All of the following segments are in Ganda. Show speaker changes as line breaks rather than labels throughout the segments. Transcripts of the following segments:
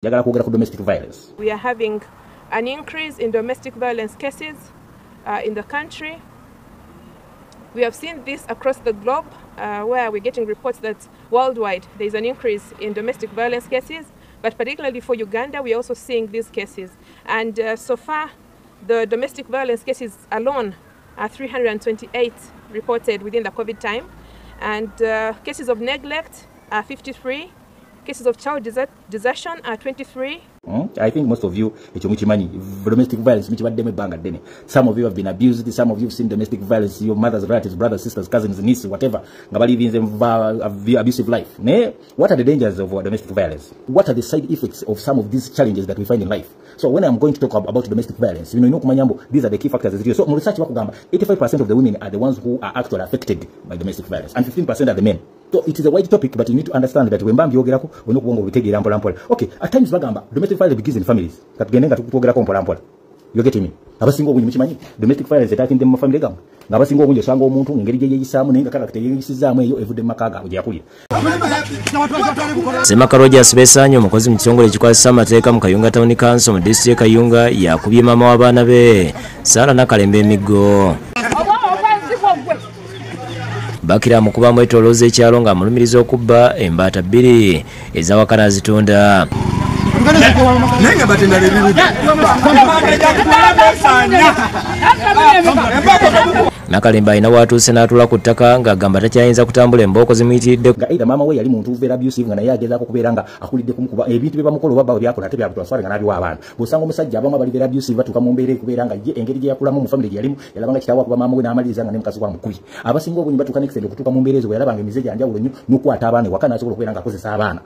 Domestic violence.
We are having an increase in domestic violence cases in the country. We have seen this across the globe, where we're getting reports that worldwide there is an increase in domestic violence cases, but particularly for Uganda, we're also seeing these cases. And so far, the domestic violence cases alone are 328 reported within the COVID time, and cases of neglect are 53. Cases of child desertion are 23.
I think most of you, domestic violence, some of you have been abused, some of you have seen domestic violence, your mother's relatives, brothers, sisters, cousins, nieces, whatever. Abusive life. What are the dangers of domestic violence? What are the side effects of some of these challenges that we find in life? So when I'm going to talk about domestic violence, these are the key factors. So research 85% of the women are the ones who are actually affected by domestic violence, and 15% are the men. So it is a wide topic, but you need to understand that when Bambi Yogerako, we no go take it. Okay, at times Bagamba, domestic violence begins in families. You get me? Abasingo winyimanyi domestic violence attacking them family gam. Nabasingo winyo sango omuntu ngeri gye yisamu nenga character yisizamu eyo evudde makaga ojakulira.
Semaka Rogers Besanyo omukozi mu kitongole ekikwasisa amateeka mu Kayunga Town Council mu district Kayunga yakubye mama w'abaana be Sara Nakalembe Emigo. Bakira mukuba mwetoloze ekyalo nga mulumiriza okubba embaata bbiri ezawakana azitunda. Nakalembe alina watuuse n'atuula ku ttaka ng'agamba takyayinza kutambula embooko zimuyitiridde.
Nga mama we yali muntu ubeera abusive nga naye agezaako kubeera nga akulidde kumukuba ebintu bye bamukola oba byakola ate byabutwaswale nga n'abiwa abaana. Bw'osanga omusajja abamu abalibeera abusive batuuka mu mbeera ekubeera nga ye engeri gye yakulamu mu famire gye yalimu yalabanga kitaawe akuba maama we n'amaliriza nga ne mukazi wa mukubye. Abasinga obungi batuuka n'ekisenge okutuuka mu mbeera ezo bwe yalabanga emize gya njawulo nnyo n'okukwata abaana ewaka n'asobola okubeera nga akozesa abaana.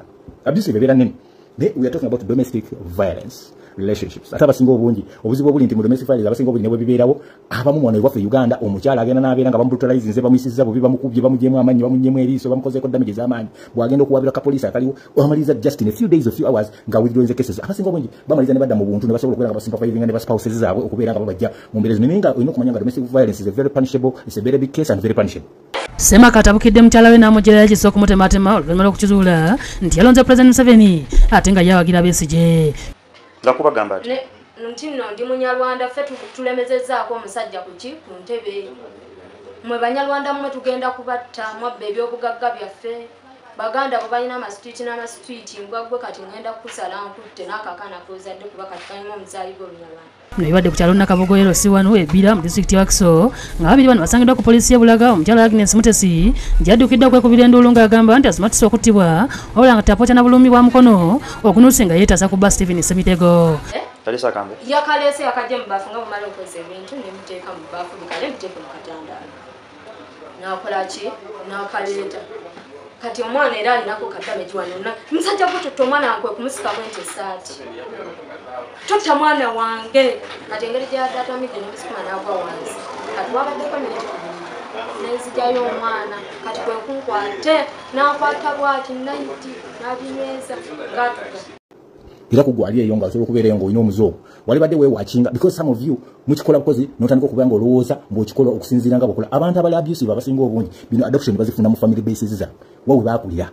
Abusive ebeera nnene. We are talking about domestic violence relationships. Ate abasinga obungi obuzibu obuli nti mu domestic violence abasinga obungi ne bwe bibeerawo abamu mwana waffe Uganda omukyala agenda n'abeera nga bamubrutalize nze bamuyisizza bubi bamukubye bamugyemu amaanyi bamunyemu eriiso bamukozeeko damage z'amaanyi bw'agenda okuwabira ka police akaliwo amaliriza just in a few days, a few hours nga withdrawing the cases. Abasinga obungi bamaliriza ne badda mu buntu ne basobola okubeera nga basympathizing ne baspouses zaabwe okubeera nga babajja mu mbeera zino. Naye nga olina okumanya nga domestic violence is a very punishable, it's a very big case and very punishable.
Semaka atabukidde mukyala we n'amugerayo ekisooka mutematema oluvannyuma lw'okukizuula nti yalonze President Museveni ate nga yawagira Besigye.
Nakubagamba ati
nti nno ndi munyarwanda ffe tulemezezzaako omusajja ku ntebe. Mwe banyarwanda mmwe tugenda kubatta mwabba ebyobugagga byaffe. Baganda bwe balina amasitwiti n'amasitwiti mbwaggwe kati ngenda kukusala nkutte n'akakaana kozadde kuba kati kalimu omuzaali gw'olunyarwanda.
Ebadde ku kyalo Nakabogoyero si wano ebbira mu disitulikiti ya Kiso nga babiri bano basangiddwa ku poliisi y'e Bulaga. Omukyala Agnes Mutesi gy'addukidde okwekubira enduulu ng'agamba nti asimatisa okuttibwa wabula nga tapoota na bulumi bwa mukono okunuusa nga yeetasa kubba Stephen Semitego.
Yakaleese yakajja mu baafu nga bumala okoza ebintu ne muteeka mu baafu bikale muteeke mu katandaalo. N'akola ki? N'akaleeta. Kati omwana era alinako kadamage wano. Musajja gututta omwana nkwe kumusikamu enti essaati. Tutta mwana wange. Kati engeri gy'adatamidde n'omusukuma n'agwa wansi. Kati wabaddeko n'enzijjayo omwana. Kati kwe kunkwate n'akwata bw'ati nayiti n'abinyweza ng'atuga.
Era kugwali eyo nga osobola okubeera nga olina omuzoogo wali badde weewaakinga because some of you mukikola bukozi n'otandika okubeera nga olowooza ng'okikola okusinziira nga bwokola. Abantu abali abusive abasinga obungi bino adoption bazifuna mu family bases zaabwe wawe baakulira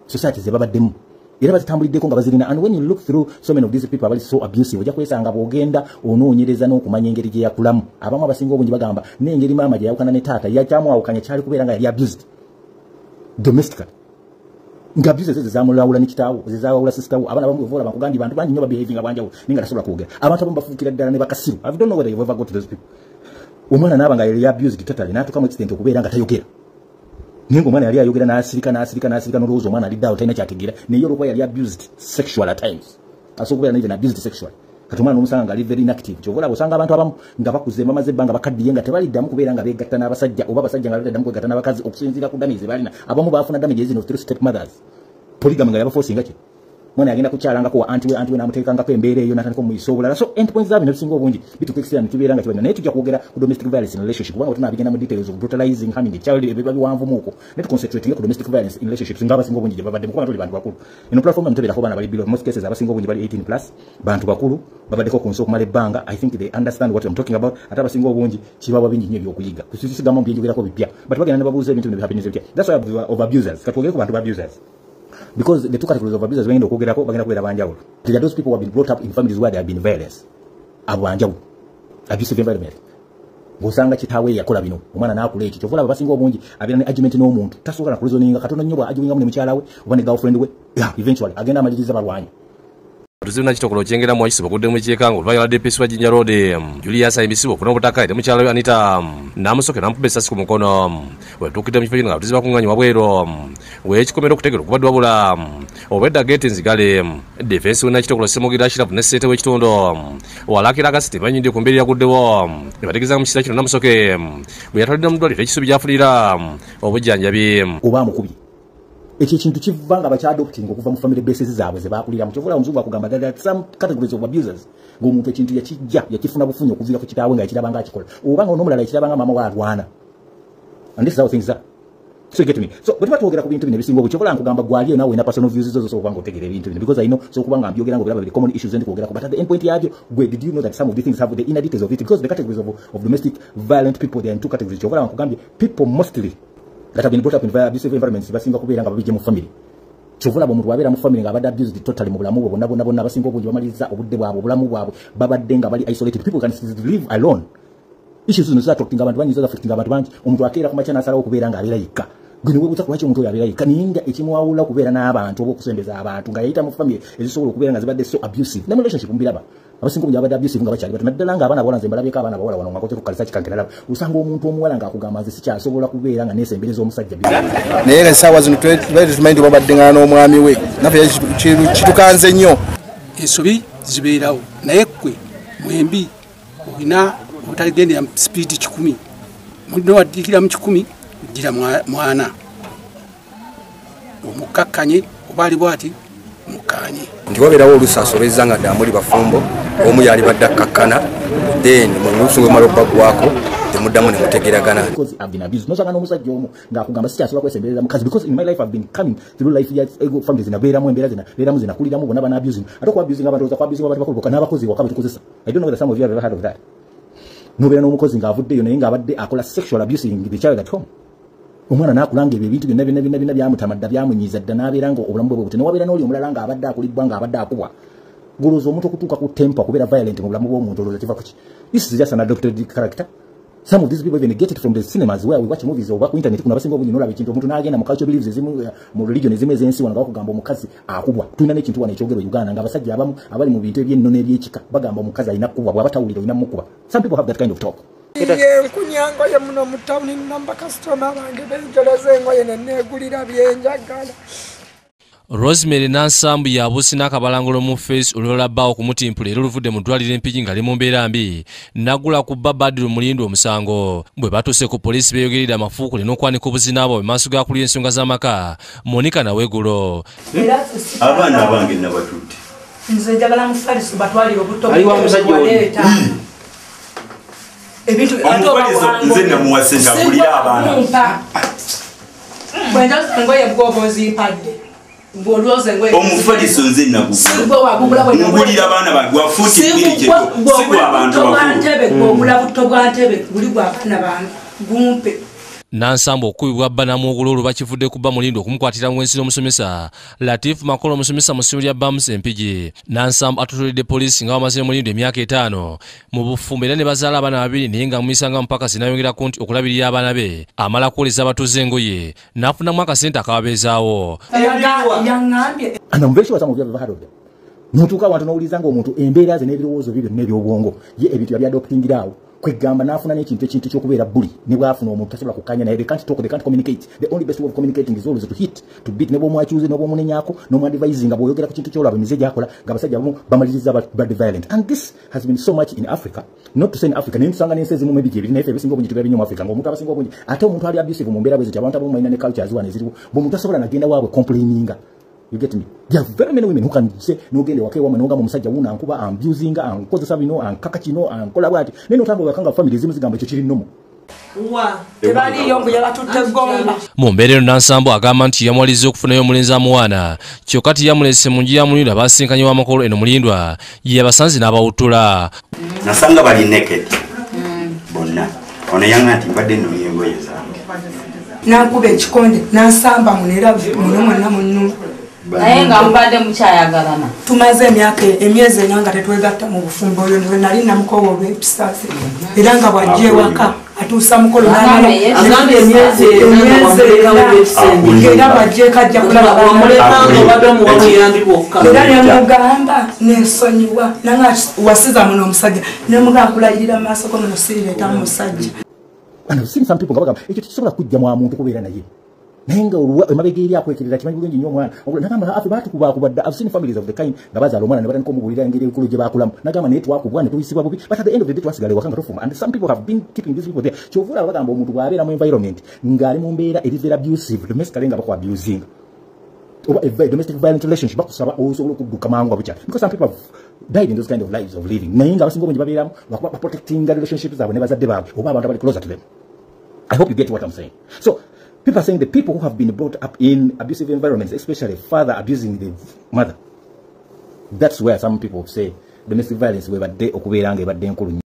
society ze babaddemu era bazitambuliddeko nga bazirina. And when you look through so many of these people abali so abusive ojja kwesanga bw'ogenda onoonyereza n'okumanya engeri gye yakulamu. Abamu abasinga obungi bagamba n'engeri maama gye yawukana ne taata yakyamwawukanya kyali kubeera nga yali abused domestically. Nga abuse zezamulawula nikitawo zezawula sistawo abana bamuvola bakugandi bantu bangi nyo babehaving abanjawo ninga tasobola kwogera abantu abamu bafuukira ddala ne bakasiru. I don't know whether you've ever got to those people. Omwana n'abanga yali abused totally n'atuuka mu extent okubeera nga tayogera. Ninga omwana yali ayogera n'asirika n'olowooza omwana aliddawo talina kyategeera naye olwokuba yali abused sexual at times asobola okubeera n'even abused sexual. Kati omwana n'omusanga nga ali very inactive. Kyovola osanga abantu abamu nga bakuze bamaze ebbanga bakaddiye nga tebaliddamu kubeera nga beegatta n'abasajja oba abasajja nga baliddamu kwegatta n'abakazi okusinziira ku damage ze balina. Abamu baafuna damage zino through step mothers. Polygamy nga yabaforcinga ki mwana yagenda kukyalangako wa anti we n'amuteekangako embeera eyo n'atandika omuyisa obulala. So endpoints zaabwe netusinga obungi bituuka ekisera netubeera nga kibalina naye tujja kwogera ku domestic violence in relationship kubanga tunaabigenda mu details of brutalizing harming a child ebiba biwanvumuuko ne tuconcentrating ku domestic violence in relationships nga abasinga obungi gye babaddemu kubanga tuli bantu bakulu. Eno platform mutubeerako baana bali below most cases abasinga obungi bali 18 plus bantu bakulu babaddeko ku nsi okumala ebbanga. I think they understand what I'm talking about. Ate abasinga obungi kibawa bingi nnyo ebyokuyiga tusigamu byenjogerako bipya but bagenda ne babuuza ebintu ne bihappiness bipya. That's why of abusers katwogere ku bantu ba abusers. because the two categories of abusers bagenda okwogerako bagenda kwera banjawulo. There are those people who have been brought up in families where there have been violence. Abo banjawulo. Abusive environment. Gosanga kitawe yakola bino. Omwana nakula ekyo. Chovola basinga obungi abira ne argument n'omuntu. Tasobola na kulizoninga katono nnyo bwa arguing mu mukyala we oba ne girlfriend we. Yeah, eventually agenda amaliriza balwanyi.
Tuzina kitokolo kyengera mu kisibo kudde mu kyekango lwaya DPS wa Jinja Road Julius Ayimisibo kuno butaka ide mukyala Anita namusoke nampubesa siku mukono we tukide mu kifo nga tuziba kunganya wabwero we kikomero kutegero kubadwa bula obedda gate nzigale defense wena kitokolo semugira shirafu ne sete we kitondo walakira kasite banyinde kumbiri yakuddewo bategeeza mu kisira kino namusoke bwe yatolida mu dwali ekisubi gyafulira obujjanjabi
oba mukubi ekyo kintu kivanga abakyadopting okuva mu family bases zaabwe ze bakulira mu kyovola omuzungu akugamba that some categories of abusers ng'omuntu ekintu yakijja yakifuna bufunyo okuvira ku kitaawe nga yakirabanga akikola oba nga onomulala yakirabanga mama we alwana and this is how things are. So you get me. So bwe tubatwogera ku bintu bino ebisinga okyovola nkugamba gwaliyo nawe na personal views zo okubanga otegera ebintu bino because I know so okubanga mbyogera ngo biraba common issues and kwogera ku but at the end point yabyo gwe did you know that some of these things have the inner details of it because the categories of domestic violent people they are in two categories kyovola nkugambye people mostly that have been brought up in abusive environments basinga kubeera nga babijje mu family kyovola bwe omuntu wabeera mu family nga abadde abused totally mu bulamu bwe bonna basinga obungi bamaliriza obudde bwabwe obulamu bwabwe babadde nga bali isolated people can live alone issues zino zitatukinga abantu bangi zafectinga abantu bangi omuntu akeera ku makya n'asalawo okubeera ng'abeera yekka gwe niwe buza kulwaki omuntu oyo abeera yekka ninga ekimuwawula okubeera n'abantu oba okusembeza abantu nga yayita mu family ezisobola okubeera nga zibadde so abusive ne mu relationship mbiraba abasinga obungi abadde abusive nga bakyali bato naddala nga abaana bawala nze mbalabeko abaana bawala wano nga koteku kalisa kikankera laba usanga omuntu omuwala ng'akugamba nze sikyasobola kubeera nga neesembereza omusajja
naye essaawa zino tumanyi nti babaddeŋŋana n'omwami we naffe kitukanze nnyo
ensobi zibeerawo naye ggwe mwembi olina obutaligendera sipiidi 100 mulina waddirira mu 100 ddira mwana omukakkanye oba ali bwati mukanye
nti wabeerawo oluusi asobezza nga ddala muli bafumbo omu yali badde akakkana then muluusi wemala obbagwako temuddamu ne mutegeragana
because I've been abused nosanga n'omusajja omu ng'akugamba sikyasobola kwesembereza mukazi because in my life I've been coming through life ya families zinabeeramu embeera zinabeeramu zinakuliramu bonna bana abusing ate okuba abusing abantu oza ku abusing abantu bakulu bokka n'abakozi waka betukozesa I don't know whether some of you have ever heard of that nobeera n'omukozi ng'avuddeyo naye ng'abadde akola sexual abusing the child at home omwana nakulanga ebyo ebintu byonna byamutamadda byamunyiiza dda n'abeera nga obulamu bwe bwe buti newabeera n'oli omulala ng'abadde akulibbwa ng'abadde akubwa gulooza omuntu okutuuka ku tempo okubeera violent mu bulamu bw'omuntu olowooza kiva ku ki this is just an adopted character. Some of these people even get it from the cinemas where we watch movies or ku internet kuna basinga obungi nolaba ekintu omuntu n'agenda mu culture beliefs ezimu mu religion ezimu ez'ensi wano bakugamba omukazi akubwa tulina n'ekintu wano ekyogero Uganda ng'abasajja abamu abali mu bintu eby'ennono eby'ekika bagamba omukazi alina kubwa bw'aba tawulira olina mukuba. Some people have that kind of talk.
Nkunyango ye muno mu town namba customer bange benjoleze engoye nenneegulira byenjagala.
Rosemary Nansambu yabusi n'akabalangolo mu face olwolabbawo kumutimpula era oluvudde mu ddwaliro empigi nga ali mu mbeera mbi nagula ku Badru Mulindo omusango bwe batuuse ku poliisi beeyogerera amafuukule n'okwanika obuzina bwabwe maaso ga kulya ensonga z'amaka Monica Nawegulo
abaana abange nabatutte
nze njagala mufaliso batwalire obuto bwaleeta ebintu
nze namuwase ntabulira abaana
bwenja engoye bw'obozimpadde
omufaliso nze nagugulira abaana bange wa fuuti bbiri kyeko sigwa abantu bakulu
Nansambu okubibwa Banamuwugulo olwo bakivudde ku Bamulindo okumukwatira mu ensi n'omusomesa Latif Makolo omusomesa mu ssomero lya Bamus Empigi. Nansambu atutuulidde poliisi nga bamaze Mulindo emyaka 5 mu bufumbo era ne bazaala abaana 2 naye nga muyisanga mpaka zinayongerako nti okulabirira abaana be amala kuwoleza abatuuze engoye n'afunamu akasente akababeezaawo.
And I'm very sure some of you have ever heard of them. Notuuka abantu n'owuliza ng'omuntu embeera ze n'ebirowoozo bye byonna eby'obwongo ye ebintu yabyadoptingiraawo kwegamba n'afuna n'ekintu ky'okubeera bully ne bw'afuna omuntu tasobola kukanya naye they can't talk, they can't communicate. The only best way of communicating is always to hit, to beat. Ne bw'omwakyuze n'obw'omunenyaako n'omwadvising nga bw'oyogera ku kintu ky'olaba emize gy'akola ng'abasajja abamu bamaliriza bad violent. And this has been so much in Africa, not to say in Africa, naye tusanga n'ensi ezimu ebigi ebiri naye ffe ebisinga obungi tubeera nnyo mu Africa ng'omuntu abasinga obungi ate omuntu ali abusive mu mbeera bwe zityo abantu abamu balina ne cultures wano eziriwo bw'omuntu tasobola nagenda waabwe complaininga. You get me? There are very many women who can say no gende wake woman ngamba musajja wuna ankuba abusing ankozesa bino ankaka kino ankola bwati neno tango bakanga family zimu zigamba ekyo kiri nnomo
tebali yombo yabatutte gomba
mu mbeera eno Nansambu agamba nti yamwaliza okufunayo omulenzi amuwaana kyokka yamulese mu nju ya Mulindwa abasinkanye w'amakolo eno Mulindwa ye abasanze n'abawuttula
nasanga bali naked bonna ono yanga nti mbadde nno yengoye zange
nankuba ekikonde nansamba munera muno mwonna munno
naye nga mubadde mukyayagalana.
Tumaze emyezi ena nga tetwegatta mu bufumbo oyo nwe nali namukowa olw'episaasi era nga bw'ajja ewaka atuusa mukolo
agambye emyezi
era bw'ajja ekajja kulaba era nemugamba nensonyiwa nanga wasiza muno omusajja nemugamba kulayirira mu maaso kono nosiireeta musajja.
I've seen some people go, ekyo kisobola kujja mu muntu kubeera naye. Nenga emabega eri akwekerera kimanyi bulungi nnyo omwana. Nagamba afi baatukuba kubadda. I've seen families of the kind nga bazaala omwana ne batandika omubulira engeri enkulu gye baakulamu. Nagamba naye twakubwa ne tuyisibwa bubi. But at the end of the day twasigala ewaka nga tufuma. And some people have been keeping these people there. Kyovula bagamba omuntu bw'abeera mu environment ng'ali mu mbeera eri very abusive. Domestically nga baku abusing. Or a domestic violent relationship bakusaba osobola okudduka mangu abukya. Because some people have died in those kind of lives of living. Naye nga abasinga obungi babeeramu bakuba protecting relationships zaabwe ne bazadde baabwe oba abantu abali closer to them. I hope you get what I'm saying. So, people are saying the people who have been brought up in abusive environments, especially father abusing the mother, that's where some people say domestic violence webadde okubeera nga ebadde enkulu.